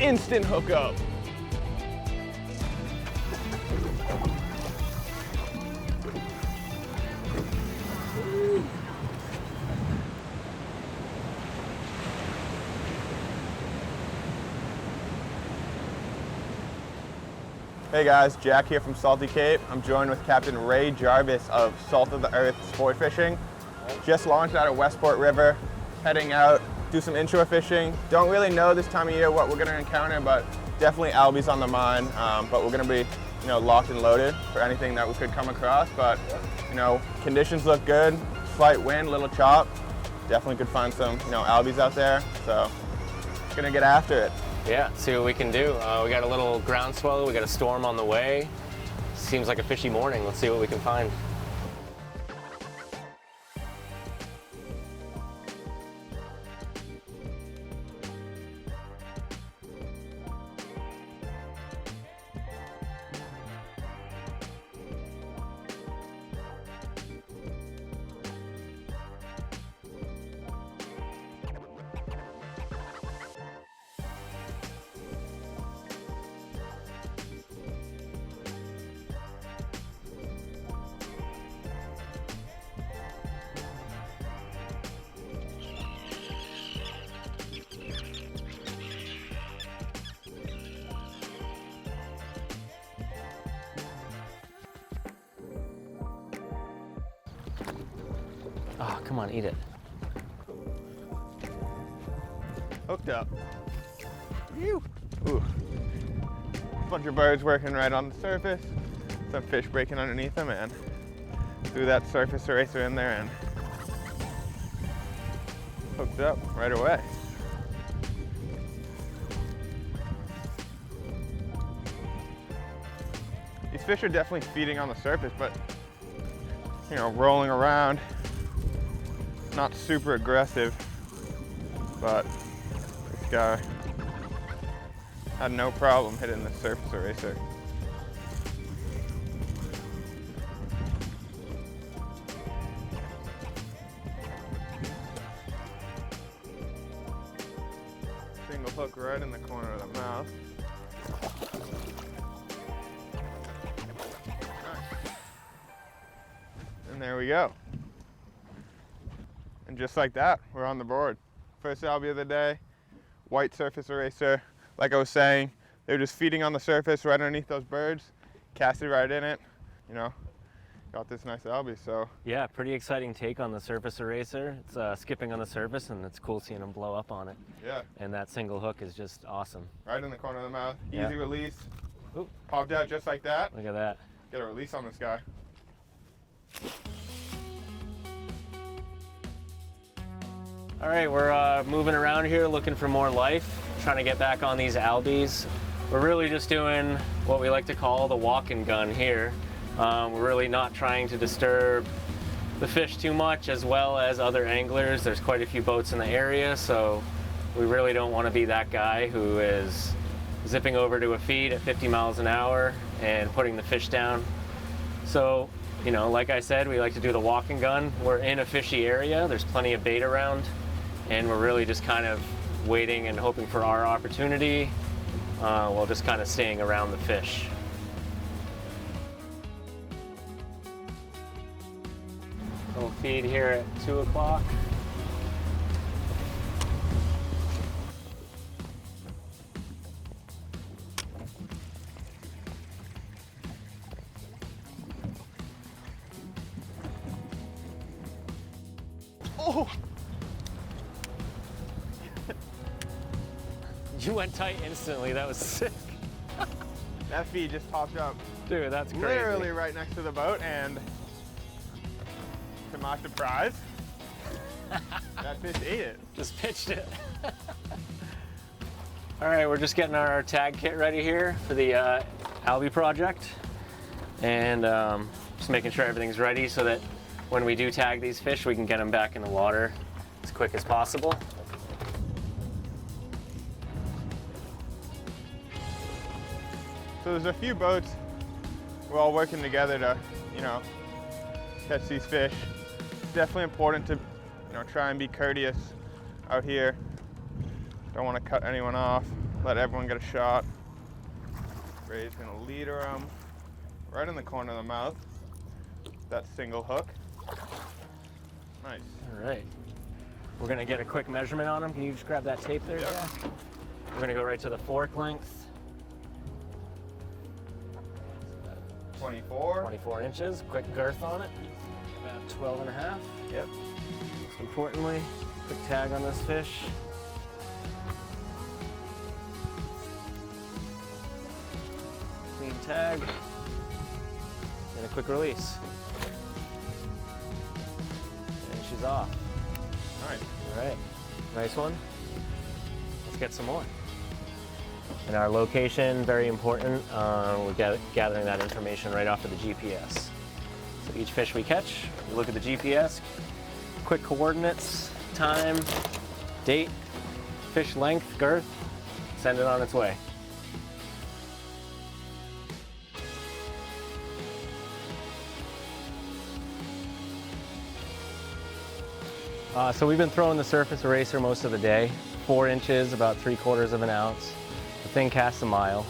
instant hookup. Hey guys, Jack here from Salty Cape. I'm joined with Captain Ray Jarvis of Salt of the Earth Sport Fishing. Just launched out of Westport River, heading out, do some inshore fishing. Don't really know this time of year what we're gonna encounter, but definitely Albies on the mind. But we're gonna be, locked and loaded for anything that we could come across. But, conditions look good. Slight wind, little chop. Definitely could find some, Albies out there. So, just gonna get after it. Yeah, see what we can do. We got a little groundswell, we got a storm on the way. Seems like a fishy morning. Let's see what we can find. Oh, come on, eat it. Hooked up. Ooh. Bunch of birds working right on the surface. Some fish breaking underneath them, and threw that surface eraser in there and hooked up right away. These fish are definitely feeding on the surface, but rolling around. Not super aggressive, but this guy had no problem hitting the surface eraser. Single hook right in the corner of the mouth. And there we go. And just like that, we're on the board. First Albie of the day, white surface eraser. Like I was saying, they're just feeding on the surface right underneath those birds. Casted right in it, got this nice Albie, so. Yeah, pretty exciting take on the surface eraser. It's skipping on the surface, and it's cool seeing them blow up on it. Yeah. And that single hook is just awesome. Right in the corner of the mouth, Yeah. Easy release. Ooh. Popped out just like that. Look at that. Get a release on this guy. All right, we're moving around here looking for more life, trying to get back on these Albies. We're really just doing what we like to call the walk and gun here. We're really not trying to disturb the fish too much, as well as other anglers. There's quite a few boats in the area, so we really don't want to be that guy who is zipping over to a feed at 50 miles an hour and putting the fish down. So, like I said, we like to do the walk and gun. We're in a fishy area. There's plenty of bait around. And we're really just kind of waiting and hoping for our opportunity while just kind of staying around the fish. We'll feed here at 2 o'clock. Oh! You went tight instantly. That was sick. That feed just popped up. Dude, that's crazy. Literally right next to the boat, and to my surprise, that fish ate it. Just pitched it. All right, we're just getting our tag kit ready here for the Albie project, and just making sure everything's ready so that when we do tag these fish, we can get them back in the water as quick as possible. So there's a few boats. We're all working together to, catch these fish. It's definitely important to, try and be courteous out here. Don't want to cut anyone off. let everyone get a shot. Ray's gonna leader him right in the corner of the mouth. That single hook. Nice. All right. We're gonna get a quick measurement on him. Can you just grab that tape there, Yep. Jack? We're gonna go right to the fork length. 24 inches. Quick girth on it. About 12 and a half. Yep. Most importantly, quick tag on this fish. Clean tag. And a quick release. And she's off. Nice. All right. Nice one. Let's get some more. And our location, very important. We're gathering that information right off of the GPS. So each fish we catch, we look at the GPS, quick coordinates, time, date, fish length, girth, send it on its way. So we've been throwing the Surface Eraser most of the day, 4 inches, about 3/4 of an ounce. The thing casts a mile,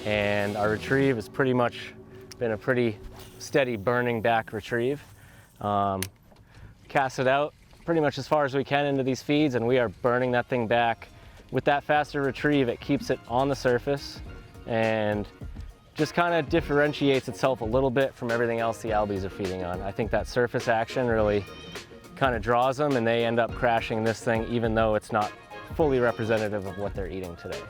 and our retrieve has pretty much been a pretty steady burning back retrieve. Cast it out pretty much as far as we can into these feeds, and we are burning that thing back. With that faster retrieve, it keeps it on the surface and just kind of differentiates itself a little bit from everything else the Albies are feeding on. I think that surface action really kind of draws them, and they end up crashing this thing even though it's not fully representative of what they're eating today.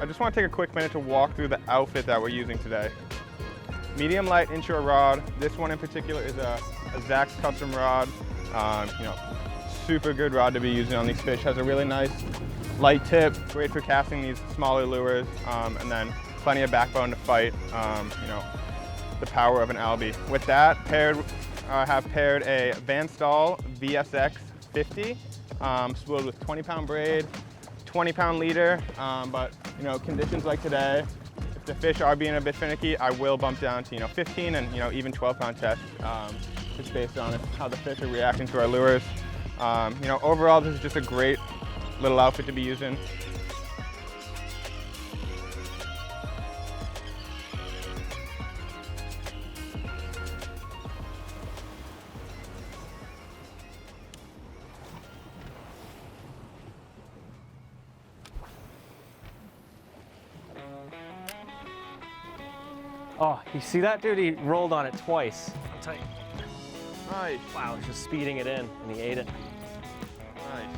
I just want to take a quick minute to walk through the outfit that we're using today. Medium light inshore rod. This one in particular is a Zach's custom rod. You know, super good rod to be using on these fish. Has a really nice light tip, great for casting these smaller lures, and then plenty of backbone to fight, you know, the power of an Albie. With that, I have paired a Staal VSX50, spooled with 20-pound braid, 20-pound leader, but you know, conditions like today, if the fish are being a bit finicky, I will bump down to 15 and even 12-pound test, just based on how the fish are reacting to our lures. Overall, this is just a great little outfit to be using. Oh, you see that, dude? He rolled on it twice. Tight. Nice. Wow, he's just speeding it in, and he ate it. Nice.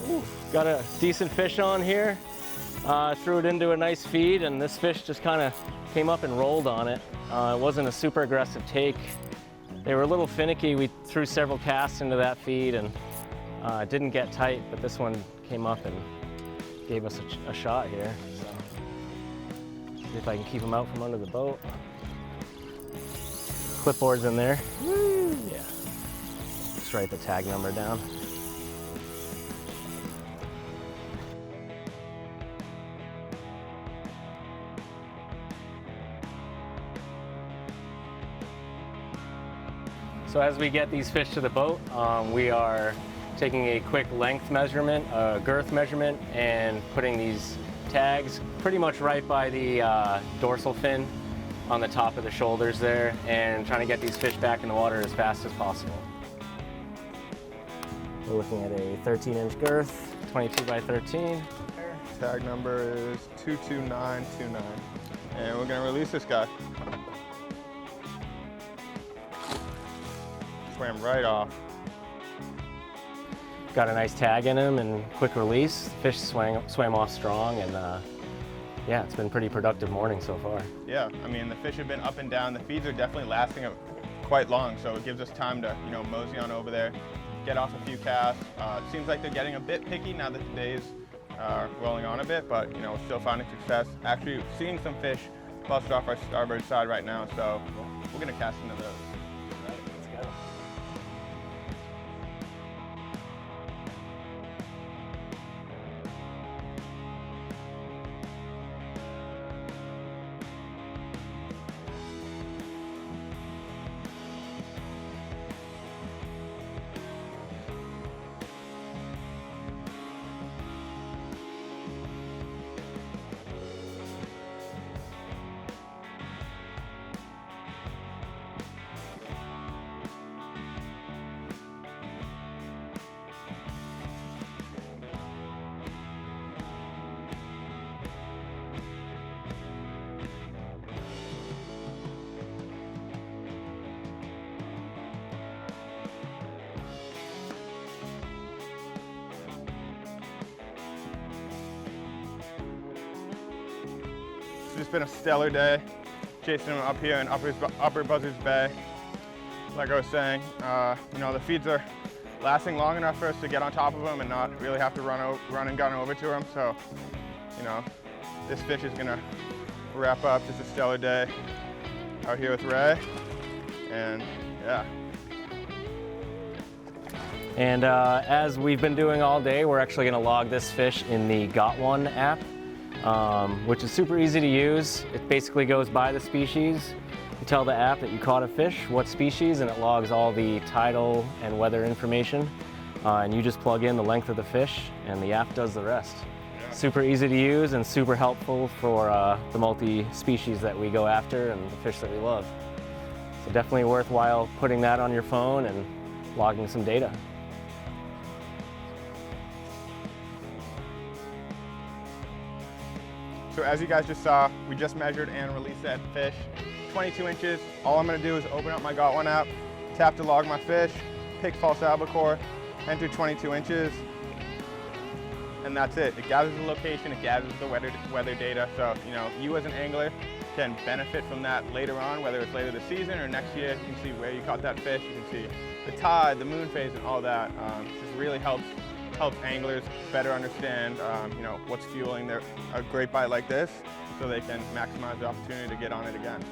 Ooh, got a decent fish on here. Threw it into a nice feed, and this fish just kind of came up and rolled on it. It wasn't a super aggressive take. They were a little finicky. We threw several casts into that feed, and didn't get tight, but this one came up and gave us a shot here. So, see if I can keep him out from under the boat. Clipboard's in there. Woo! Yeah. Just write the tag number down. So as we get these fish to the boat, we are taking a quick length measurement, a girth measurement, and putting these tags pretty much right by the dorsal fin on the top of the shoulders there, and trying to get these fish back in the water as fast as possible. We're looking at a 13-inch girth, 22 by 13. Tag number is 22929. And we're gonna release this guy. Swam right off. Got a nice tag in him and quick release. The fish swam off strong, and yeah, it's been a pretty productive morning so far. Yeah, I mean, the fish have been up and down. The feeds are definitely lasting quite long, so it gives us time to, mosey on over there, get off a few casts. It seems like they're getting a bit picky now that the days are rolling on a bit, but, we're still finding success. Actually, seeing some fish bust off our starboard side right now, so we're gonna cast into those. All right, let's go. just been a stellar day chasing them up here in Upper Buzzards Bay. Like I was saying, you know, the feeds are lasting long enough for us to get on top of them and not really have to run and gun over to them. So, you know, this fish is gonna wrap up just a stellar day out here with Ray, and yeah. And as we've been doing all day, we're actually going to log this fish in the GotOne app, which is super easy to use. It basically goes by the species. You tell the app that you caught a fish, what species, and it logs all the tidal and weather information. And you just plug in the length of the fish, and the app does the rest. Yeah. Super easy to use and super helpful for the multi-species that we go after and the fish that we love. So definitely worthwhile putting that on your phone and logging some data. So as you guys just saw, we just measured and released that fish, 22 inches. All I'm gonna do is open up my GotOne app, tap to log my fish, pick false albacore, enter 22 inches, and that's it. It gathers the location, it gathers the weather data, so you know, you as an angler can benefit from that later on, whether it's later this season or next year. You can see where you caught that fish, you can see the tide, the moon phase, and all that. It just really helps anglers better understand you know, what's fueling a great bite like this, so they can maximize the opportunity to get on it again.